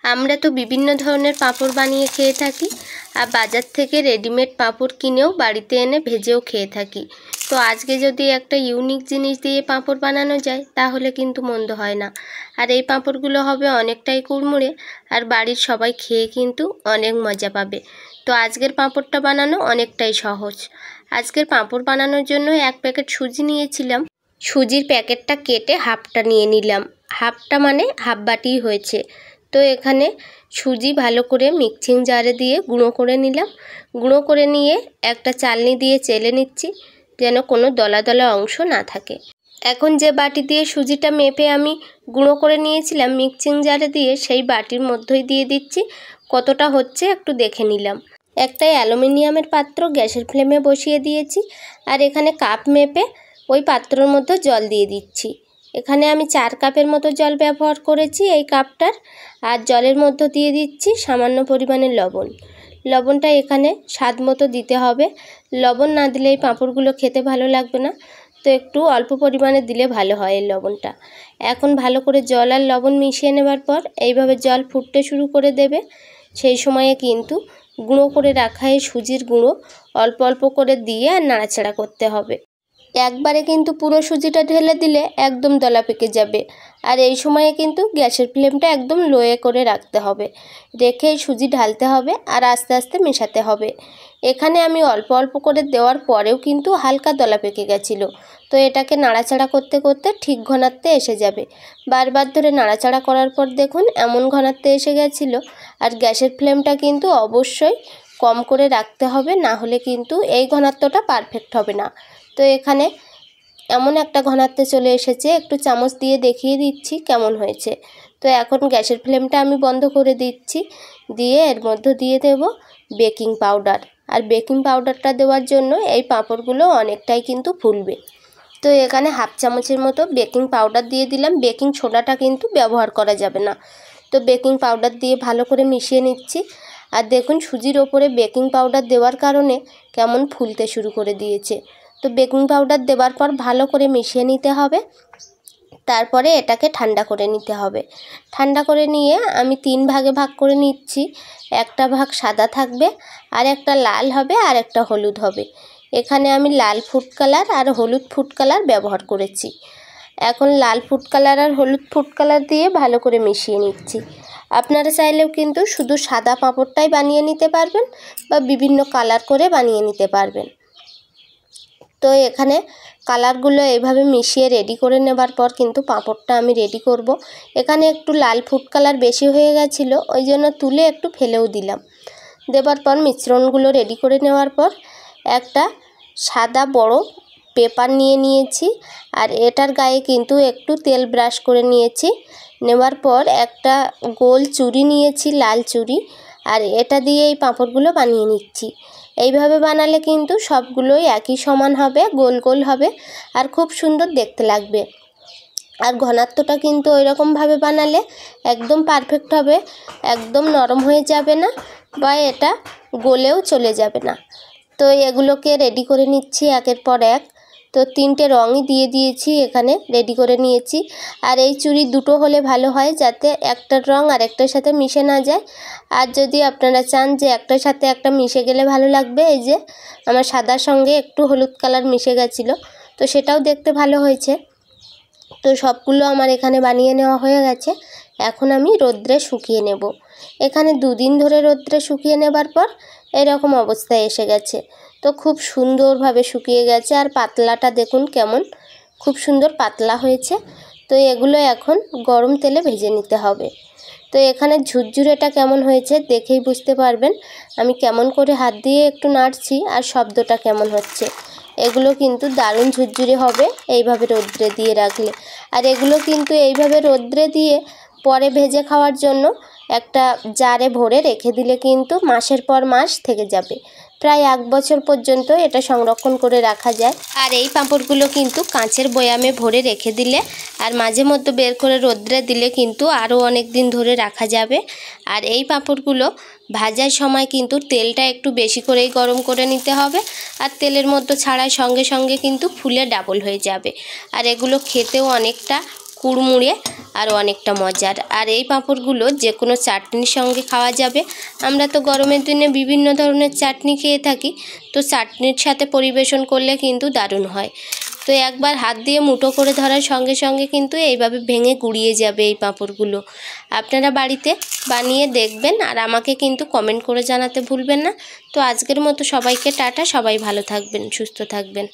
আমরা তো বিভিন্ন ধরনের পাঁপড় বানিয়ে খেয়ে থাকি, আর বাজার থেকে রেডিমেড পাঁপড় কিনেও বাড়িতে এনে ভেজেও খেয়ে থাকি। তো আজকে যদি একটা ইউনিক জিনিস দিয়ে পাঁপড় বানানো যায় তাহলে কিন্তু মন্দ হয় না। আর এই পাঁপড়গুলো হবে অনেকটাই কুড়মুড়ে, আর বাড়ির সবাই খেয়ে কিন্তু অনেক মজা পাবে। তো আজকের পাঁপড়টা বানানো অনেকটাই সহজ। আজকের পাঁপড় বানানোর জন্য 1 প্যাকেট সুজি নিয়েছিলাম। সুজির প্যাকেটটা কেটে হাফটা নিয়ে নিলাম, হাফটা মানে হাফ বাটিই হয়েছে। তো এখানে সুজি ভালো করে মিক্সিং জারে দিয়ে গুঁড়ো করে নিলাম। গুঁড়ো করে নিয়ে একটা চালনি দিয়ে চেলে নিচ্ছি, যেন কোনো দলা দলা অংশ না থাকে। এখন যে বাটি দিয়ে সুজিটা মেপে আমি গুঁড়ো করে নিয়েছিলাম মিক্সিং জারে দিয়ে, সেই বাটির মধ্যেই দিয়ে দিচ্ছি। কতটা হচ্ছে একটু দেখে নিলাম। একটা অ্যালুমিনিয়ামের পাত্র গ্যাসের ফ্লেমে বসিয়ে দিয়েছি, আর এখানে কাপ মেপে ওই পাত্রের মধ্যে জল দিয়ে দিচ্ছি। এখানে আমি 4 কাপের মতো জল ব্যবহার করেছি এই কাপটার। আর জলের মধ্যে দিয়ে দিচ্ছি সামান্য পরিমাণে লবণ। লবণটা এখানে স্বাদ মতো দিতে হবে। লবণ না দিলে এই পাঁপড়গুলো খেতে ভালো লাগবে না, তো একটু অল্প পরিমাণে দিলে ভালো হয় এই লবণটা। এখন ভালো করে জল আর লবণ মিশিয়ে নেবার পর এইভাবে জল ফুটতে শুরু করে দেবে। সেই সময়ে কিন্তু গুঁড়ো করে রাখা এই সুজির গুঁড়ো অল্প অল্প করে দিয়ে আর নাড়াচাড়া করতে হবে। একবারে কিন্তু পুরো সুজিটা ঢেলে দিলে একদম দলা পেকে যাবে। আর এই সময়ে কিন্তু গ্যাসের ফ্লেমটা একদম লোয়ে করে রাখতে হবে, রেখে সুজি ঢালতে হবে আর আস্তে আস্তে মেশাতে হবে। এখানে আমি অল্প অল্প করে দেওয়ার পরেও কিন্তু হালকা দলা পেকে গেছিলো। তো এটাকে নাড়াচাড়া করতে করতে ঠিক ঘনত্বে এসে যাবে। বারবার ধরে নাড়াচাড়া করার পর দেখুন এমন ঘনত্বে এসে গেছিলো। আর গ্যাসের ফ্লেমটা কিন্তু অবশ্যই কম করে রাখতে হবে, না হলে কিন্তু এই ঘনত্বটা পারফেক্ট হবে না। তো এখানে এমন একটা ঘনত্বে চলে এসেছে, একটু চামচ দিয়ে দেখিয়ে দিচ্ছি কেমন হয়েছে। তো এখন গ্যাসের ফ্লেমটা আমি বন্ধ করে দিচ্ছি, দিয়ে এর মধ্যে দিয়ে দেব বেকিং পাউডার। আর বেকিং পাউডারটা দেওয়ার জন্য এই পাঁপড়গুলো অনেকটাই কিন্তু ফুলবে। তো এখানে হাফ চামচের মতো বেকিং পাউডার দিয়ে দিলাম। বেকিং সোডাটা কিন্তু ব্যবহার করা যাবে না। তো বেকিং পাউডার দিয়ে ভালো করে মিশিয়ে নিচ্ছি। আর দেখুন সুজির ওপরে বেকিং পাউডার দেওয়ার কারণে কেমন ফুলতে শুরু করে দিয়েছে। তো বেকিং পাউডার দেওয়ার পর ভালো করে মিশিয়ে নিতে হবে। তারপরে এটাকে ঠান্ডা করে নিতে হবে। ঠান্ডা করে নিয়ে আমি 3 ভাগে ভাগ করে নিচ্ছি। একটা ভাগ সাদা থাকবে, আর একটা লাল হবে, আর একটা হলুদ হবে। এখানে আমি লাল ফুড কালার আর হলুদ ফুড কালার ব্যবহার করেছি। এখন লাল ফুড কালার আর হলুদ ফুড কালার দিয়ে ভালো করে মিশিয়ে নিচ্ছি। আপনারা চাইলেও কিন্তু শুধু সাদা পাঁপড়টাই বানিয়ে নিতে পারবেন, বা বিভিন্ন কালার করে বানিয়ে নিতে পারবেন। তো এখানে কালারগুলো এইভাবে মিশিয়ে রেডি করে নেবার পর কিন্তু পাঁপড়টা আমি রেডি করব। এখানে একটু লাল ফুড কালার বেশি হয়ে গেছিলো, ওই জন্য তুলে একটু ফেলেও দিলাম। দেবার পর মিশ্রণগুলো রেডি করে নেওয়ার পর একটা সাদা বড় পেপার নিয়ে নিয়েছি, আর এটার গায়ে কিন্তু একটু তেল ব্রাশ করে নিয়েছি। নেওয়ার পর একটা গোল চুড়ি নিয়েছি, লাল চুড়ি, আর এটা দিয়ে এই পাঁপড়গুলো বানিয়ে নিচ্ছি। এইভাবে বানালে কিন্তু সবগুলোই একই সমান হবে, গোল গোল হবে, আর খুব সুন্দর দেখতে লাগবে। আর ঘনত্বটা কিন্তু ওইরকমভাবে বানালে একদম পারফেক্ট হবে, একদম নরম হয়ে যাবে না, বা এটা গলেও চলে যাবে না। তো এগুলোকে রেডি করে নিচ্ছি একের পর এক। তো 3টে রঙই দিয়ে দিয়েছি, এখানে রেডি করে নিয়েছি। আর এই চুড়ি দুটো হলে ভালো হয়, যাতে একটার রঙ আর একটার সাথে মিশে না যায়। আর যদি আপনারা চান যে একটার সাথে একটা মিশে গেলে ভালো লাগবে, এই যে আমার সাদার সঙ্গে একটু হলুদ কালার মিশে গেছিলো, তো সেটাও দেখতে ভালো হয়েছে। তো সবগুলো আমার এখানে বানিয়ে নেওয়া হয়ে গেছে। এখন আমি রোদ্রে শুকিয়ে নেব। এখানে 2 দিন ধরে রোদ্রে শুকিয়ে নেবার পর এরকম অবস্থায় এসে গেছে। তো খুব সুন্দরভাবে শুকিয়ে গেছে, আর পাতলাটা দেখুন কেমন খুব সুন্দর পাতলা হয়েছে। তো এগুলো এখন গরম তেলে ভেজে নিতে হবে। তো এখানে ঝুরঝুরেটা কেমন হয়েছে দেখেই বুঝতে পারবেন আমি কেমন করে হাত দিয়ে একটু নাড়ছি আর শব্দটা কেমন হচ্ছে। এগুলো কিন্তু দারুণ ঝুরঝুরে হবে এইভাবে রোদ্রে দিয়ে রাখলে। আর এগুলো কিন্তু এইভাবে রোদ্রে দিয়ে পরে ভেজে খাওয়ার জন্য একটা জারে ভরে রেখে দিলে কিন্তু মাসের পর মাস থেকে যাবে। প্রায় 1 বছর পর্যন্ত এটা সংরক্ষণ করে রাখা যায়। আর এই পাঁপড়গুলো কিন্তু কাঁচের বয়ামে ভরে রেখে দিলে আর মাঝে মধ্যে বের করে রোদ্রে দিলে কিন্তু আরও অনেক দিন ধরে রাখা যাবে। আর এই পাঁপড়গুলো ভাজার সময় কিন্তু তেলটা একটু বেশি করেই গরম করে নিতে হবে, আর তেলের মধ্যে ছাড়ার সঙ্গে সঙ্গে কিন্তু ফুলে ডাবল হয়ে যাবে। আর এগুলো খেতেও অনেকটা কুড়মুড়ে আর অনেকটা মজার। আর এই পাঁপড়গুলো যে কোনো চাটনির সঙ্গে খাওয়া যাবে। আমরা তো গরমের দিনে বিভিন্ন ধরনের চাটনি খেয়ে থাকি, তো চাটনির সাথে পরিবেশন করলে কিন্তু দারুণ হয়। তো একবার হাত দিয়ে মুঠো করে ধরার সঙ্গে সঙ্গে কিন্তু এইভাবে ভেঙে গুঁড়িয়ে যাবে এই পাঁপড়গুলো। আপনারা বাড়িতে বানিয়ে দেখবেন আর আমাকে কিন্তু কমেন্ট করে জানাতে ভুলবেন না। তো আজকের মতো সবাইকে টাটা, সবাই ভালো থাকবেন, সুস্থ থাকবেন।